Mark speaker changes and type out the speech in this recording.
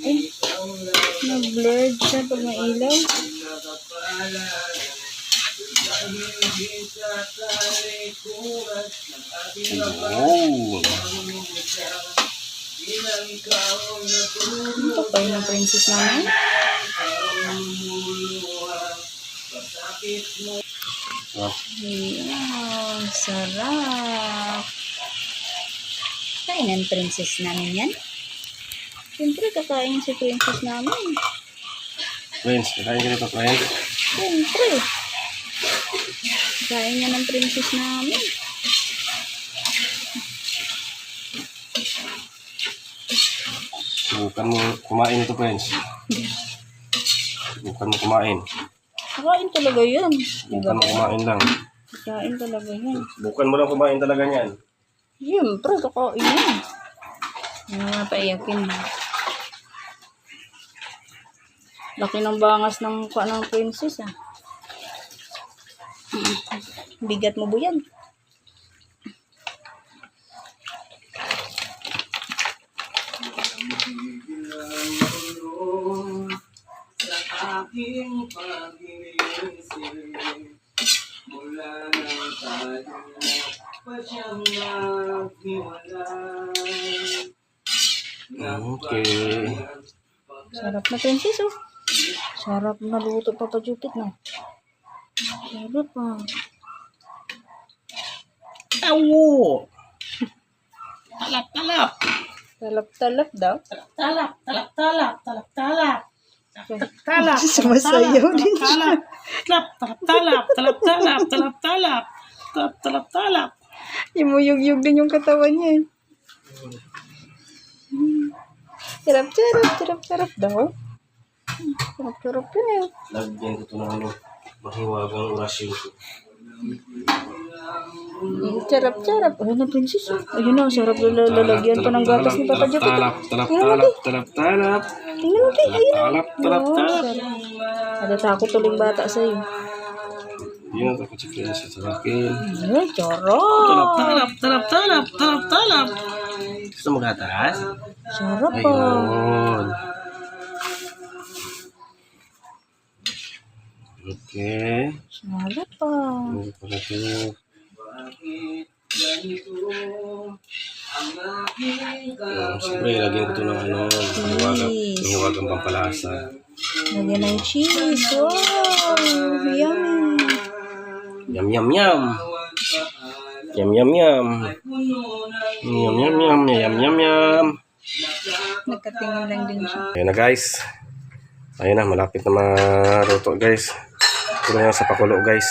Speaker 1: Ay, nag-blurred siya pag may ilaw.
Speaker 2: Oh.
Speaker 1: Ito pa yung princess namin. Wow, sarap. Kainan princess namin yan. Siyempre, kakain si princess namin.
Speaker 2: Friends, kakain ka nito, friends.
Speaker 1: Siyempre. Kakain niya ng princess namin.
Speaker 2: Subukan mo kumain ito, friends. Subukan mo kumain.
Speaker 1: Kakain talaga yan.
Speaker 2: Subukan mo kumain lang.
Speaker 1: Kakain talaga yan.
Speaker 2: Subukan mo lang kumain talaga niyan.
Speaker 1: Siyempre, kakain yan. Napaiyakin mo. Laki ng bangas ng mukha ng princess, ah. Bigat mo, buyan.
Speaker 2: Sa aking pag-iisip, mula ng tayo pa siyang maghiwalay. Okay.
Speaker 1: Sarap na princess, oh. Sarap na luto, Papa Jupit, na. Sarap, ah.
Speaker 2: Awo! Talap-talap!
Speaker 1: Talap-talap daw.
Speaker 2: Talap, talap-talap, talap-talap. Talap,
Speaker 1: Sumasayaw din siya.
Speaker 2: talap, talap-talap, talap-talap, talap-talap. Talap, talap-talap.
Speaker 1: Imuyog-yug din yung katawan niya, eh. Sarap-sarap, sarap-sarap daw. Sarap-sarap yun, eh.
Speaker 2: Lagyan ko ito ng mahiwagang orasyon ko.
Speaker 1: Sarap-sarap. Ayun na, princess. Ayun na, sarap lalagyan pa ng gatas ni Papa Jupit.
Speaker 2: Talap, talap-talap, talap-talap.
Speaker 1: Tingnan mo, Pi. Ayun na.
Speaker 2: Talap, talap-talap.
Speaker 1: Natatakot tuling bata sa'yo.
Speaker 2: Yun ang takot si Princess sa akin.
Speaker 1: Ayun, charot.
Speaker 2: Talap, talap, talap. Gusto mo gatas?
Speaker 1: Sarap, ah.
Speaker 2: Ayun. Okay.
Speaker 1: Sarap, ah.
Speaker 2: Ano pala ito? Siyempre, lagyan ko ito ng mahiwagang pampalasa.
Speaker 1: Lagyan ng cheese. Wow. Yummy.
Speaker 2: Yum, yum, yum. Yum, yum, yum. Yum, yum, yum. Yum, yum, yum.
Speaker 1: Nagkatingin lang din siya.
Speaker 2: Ayun na, guys. Ayun na, malapit na maluto, guys. Ito na yan sa pakulo, guys.